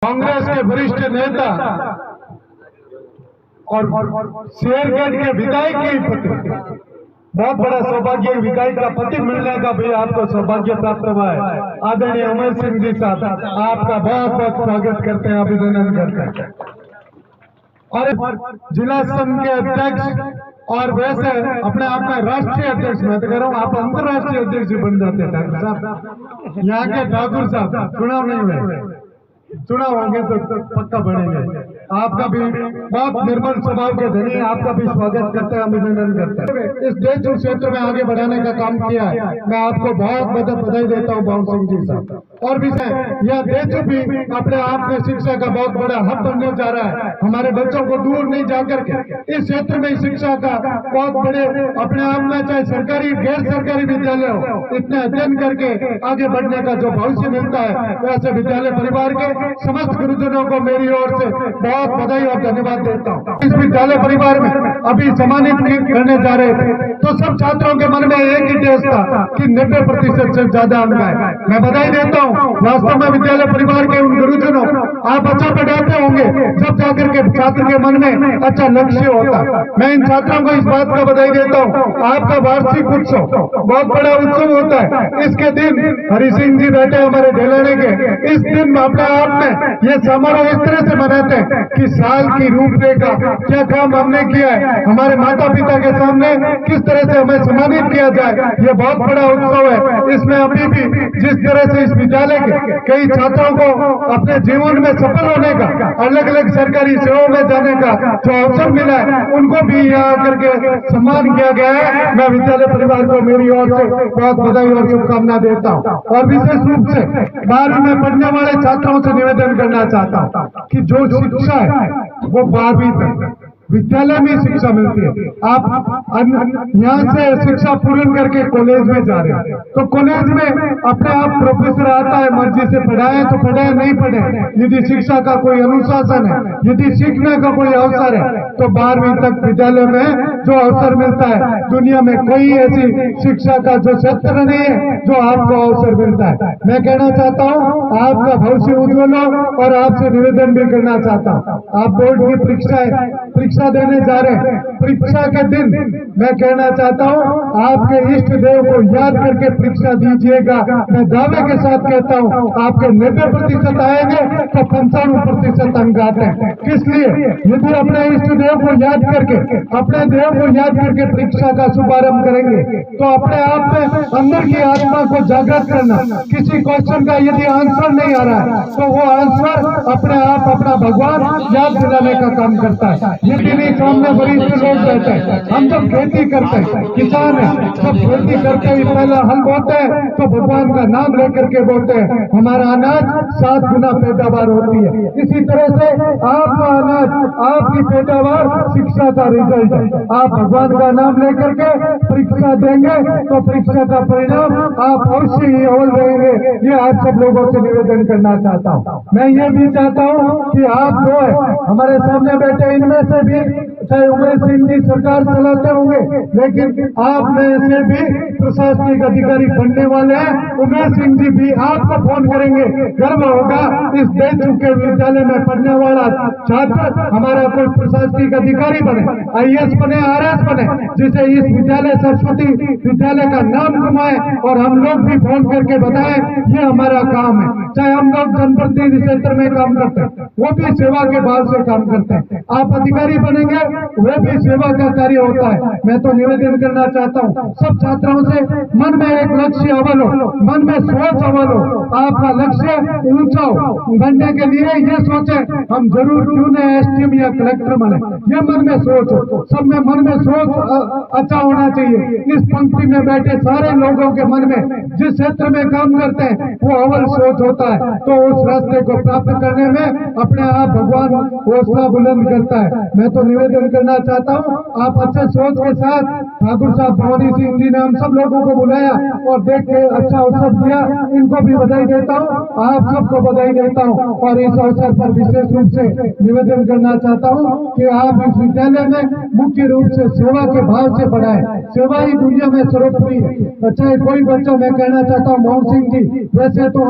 कांग्रेस के वरिष्ठ नेता और शेरगढ़ के विधायक के पति, बहुत बड़ा सौभाग्य विधायक का पति मिलने का भी आपको सौभाग्य प्राप्त हुआ है। आदरणीय अमर सिंह जी साहब, आपका बहुत बहुत स्वागत करते हैं, अभिनंदन करते हैं। और जिला संघ के अध्यक्ष और वैसे अपने आप में राष्ट्रीय अध्यक्ष, मैं तो कह रहा हूँ आप अंतर्राष्ट्रीय अध्यक्ष बन जाते हैं ठाकुर साहब। यहाँ के ठाकुर साहब चुनाव नहीं हुए, चुनाव होंगे तो पक्का बनेंगे। आपका भी बहुत निर्मल स्वभाव के धनी, आपका भी स्वागत करते हैं, अभिनंदन करते हैं। इस देश क्षेत्र में आगे बढ़ाने का काम किया है, मैं आपको बहुत बहुत बधाई देता हूँ बाबू सिंह जी साहब। और भी यह देश भी अपने आप में शिक्षा का बहुत बड़ा हब बनने जा रहा है। हमारे बच्चों को दूर नहीं जाकर के इस क्षेत्र में शिक्षा का बहुत बड़े अपने आप में, चाहे सरकारी गैर सरकारी विद्यालय हो, इतने अध्ययन करके आगे बढ़ने का जो भविष्य मिलता है, वैसे विद्यालय परिवार के समस्त गुरुजनों को मेरी ओर से बहुत बधाई और धन्यवाद देता हूँ। इस विद्यालय परिवार में अभी सम्मानित करने जा रहे थे तो सब छात्रों के मन में एक ही टेस्ट था कि 90% से ज्यादा अंक आए। मैं बधाई देता हूँ। वास्तव में विद्यालय परिवार के उन गुरुजनों, आप अच्छा पढ़ाते होंगे जब जाकर के छात्र के मन में अच्छा लक्ष्य होता। मैं इन छात्रों को इस बात का बधाई देता हूँ। आपका वार्षिक उत्सव बहुत बड़ा उत्सव होता है। इसके दिन हरि सिंह जी बैठे हमारे ढेलाने के, इस दिन अपने आप में ये समारोह इस तरह से मनाते हैं कि साल की रूपरेखा, क्या काम हमने किया है, हमारे माता पिता के सामने किस तरह से हमें सम्मानित किया जाए, ये बहुत बड़ा उत्सव है। इसमें अभी भी जिस तरह से इस विद्यालय के कई छात्रों को अपने जीवन में सफल होने का, अलग अलग सरकारी सेवाओं में जाने का जो अवसर मिला है, उनको भी यहाँ आकर के सम्मान किया गया है। मैं विद्यालय परिवार को मेरी ओर से बहुत बधाई और शुभकामना देता हूँ। और विशेष रूप से 12वीं में पढ़ने वाले छात्रों से निवेदन करना चाहता हूँ कि जो शिक्षा है वो 12वीं तक विद्यालय में शिक्षा मिलती है। आप यहाँ से शिक्षा पूर्ण करके कॉलेज में जा रहे हैं तो कॉलेज में अपने आप प्रोफेसर आता है, मर्जी से पढ़ाए तो पढ़ाए, नहीं पढ़े, यदि शिक्षा का कोई अनुशासन है, यदि सीखने का कोई अवसर है तो 12वीं तक विद्यालय में जो अवसर मिलता है, दुनिया में कोई ऐसी शिक्षा का जो क्षेत्र नहीं है जो आपको अवसर मिलता है। मैं कहना चाहता हूँ आपका भविष्य उज्ज्वल हो और आपसे निवेदन भी करना चाहता हूँ। आप बोर्ड की परीक्षा देने जा रहे हैं, परीक्षा के दिन मैं कहना चाहता हूं आपके इष्ट देव को याद करके परीक्षा दीजिएगा। मैं दावे के साथ कहता हूं आपके 90% आएंगे तो 95% अंक आते हैं। किस लिए? यदि अपने इष्ट देव को याद करके, अपने देव को याद करके परीक्षा का शुभारंभ करेंगे तो अपने आप में अंदर की आत्मा को जागृत करना, किसी क्वेश्चन का यदि आंसर नहीं आ रहा है तो वो आंसर अपने आप अपना भगवान याद दिलाने का काम करता है। यदि नहीं सामने वरिष्ठ लोग रहते हैं, हम जब खेती करते हैं, किसान है, जब खेती करते ही पहला हल बोते हैं तो भगवान का नाम लेकर के बोते हैं, हमारा अनाज 7 गुना पैदावार होती है। इसी तरह से आपका अनाज, आपकी पैदावार शिक्षा का रिजल्ट है। आप भगवान का नाम लेकर के परीक्षा देंगे तो परीक्षा का परिणाम आप अवश्य ही अव्वल रहेंगे। ये आप सब लोगों से निवेदन करना चाहता हूँ। मैं ये भी चाहता हूँ कि आप जो है हमारे सामने बैठे, इनमें से भी चाहे उमेश सिंह जी सरकार चलाते होंगे, लेकिन आप में से भी प्रशासनिक अधिकारी बनने वाले हैं। उमेश सिंह जी भी आपको फोन करेंगे, गर्व होगा इस देश के विद्यालय में पढ़ने वाला छात्र हमारा कोई प्रशासनिक अधिकारी बने, IAS बने, RS बने, जिसे इस विद्यालय सरस्वती विद्यालय का नाम कमाए और हम लोग भी फोन करके बताएं ये हमारा काम है। चाहे हम लोग जनप्रतिनिधि क्षेत्र में काम करते हैं, वो भी सेवा के भाव से काम करते हैं। आप अधिकारी बनेंगे, वो भी सेवा का कार्य होता है। मैं तो निवेदन करना चाहता हूँ सब छात्रों से, मन में एक लक्ष्य अव्वल हो, मन में सोच अव्वल हो, आपका लक्ष्य ऊंचा हो। बनने के लिए ये सोचे हम जरूर क्यों न SDM या कलेक्टर बने, ये मन में सोच हो। सब में मन में सोच अच्छा होना चाहिए। इस पंक्ति में बैठे सारे लोगों के मन में जिस क्षेत्र में काम करते हैं वो अव्वल सोच होता है, तो उस रास्ते को प्राप्त करने में अपने आप भगवान हौसला बुलंद करता है। मैं तो निवेदन निवेदन करना चाहता हूँ, आप अच्छे सोच के साथ ठाकुर साहब भवानी सिंह जी ने हम सब लोगों को बुलाया और देख के अच्छा अवसर दिया, इनको भी बधाई देता हूँ, आप सबको बधाई देता हूँ। और इस अवसर पर विशेष रूप से निवेदन करना चाहता हूँ कि आप इस विद्यालय में मुख्य रूप से सेवा के भाव से पढ़ाएं। सेवा ही दुनिया में सर्वोपरि है। चाहे कोई बच्चा, मैं कहना चाहता हूँ मोहन सिंह जी, वैसे तो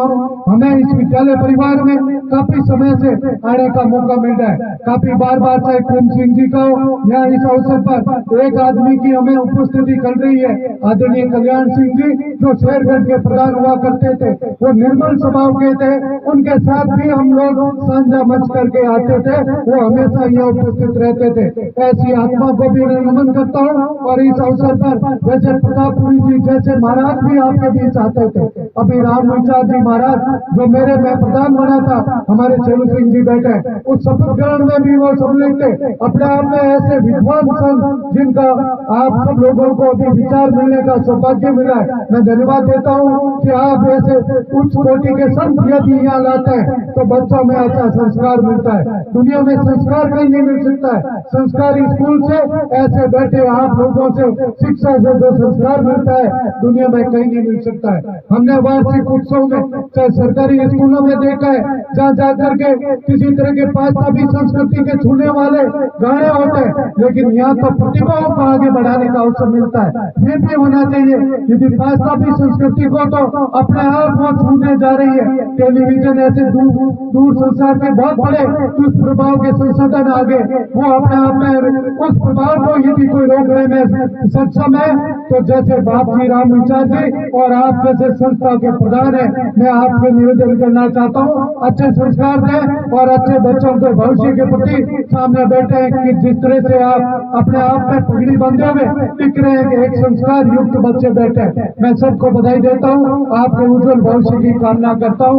हमें इस विद्यालय परिवार में काफी समय से आने का मौका मिल रहा है, काफी बार चाहे कुंभ सिंह जी का हो या इस अवसर पर एक आदमी की हमें उपस्थिति कर रही है, आदरणीय कल्याण सिंह जी, जो शेरगढ़ के प्रधान हुआ करते थे, वो निर्मल स्वभाव के थे, उनके साथ भी हम लोग साझा मंच करके आते थे, वो हमेशा यहाँ उपस्थित रहते थे। ऐसी आत्मा को भी नमन करता हूँ। और इस अवसर पर वैसे प्रतापपुरी जी जैसे महाराज भी आपके बीच आते थे, अभी राम विचार जी महाराज जो मेरे में प्रधान बना था, हमारे चेलू सिंह जी बैठे, उस शपथ ग्रहण में भी वो सम्मिलित थे। अपने आप में ऐसे विद्वान संत जिनका आप सब लोगों को अभी विचार मिलने का सौभाग्य मिला है, मैं धन्यवाद देता हूँ कि आप ऐसे उच्च कोटि के संत यदि यहाँ लाते हैं तो बच्चों में अच्छा संस्कार मिलता है। दुनिया में संस्कार कहीं नहीं मिल सकता है, संस्कारी स्कूल से ऐसे बैठे आप लोगों से शिक्षा से जो संस्कार मिलता है दुनिया में कहीं नहीं मिल सकता है। हमने वार्षिक उत्सव में चाहे सरकारी स्कूलों में देखा है, जहाँ जाकर के किसी तरह के पाश्चात्य संस्कृति के छूने वाले गाने होते हैं, लेकिन यहाँ तो प्रतिभाओं को आगे बढ़ाने का अवसर मिलता है। ये भी होना चाहिए। यदि पाश्चात्य संस्कृति को तो अपने आप वो छूने जा रही है, टेलीविजन ऐसे दूर संसार के बहुत बड़े दुष्प्रभाव के संसाधन आगे, वो अपने आप में उस प्रभाव को यदि कोई रोकने में सक्षम है तो जैसे बाप जी राम विचार जी और आप जैसे संस्था के प्रधान है, मैं आपको निवेदन करना चाहता हूँ, अच्छे संस्कार दें और अच्छे बच्चों के भविष्य के प्रति सामने बैठे हैं कि जिस तरह से आप अपने आप में पगड़ी बंधे हुए टिक रहे हैं कि एक संस्कार युक्त बच्चे बैठे। मैं सबको बधाई देता हूँ, आपके उज्जवल भविष्य की कामना करता हूँ।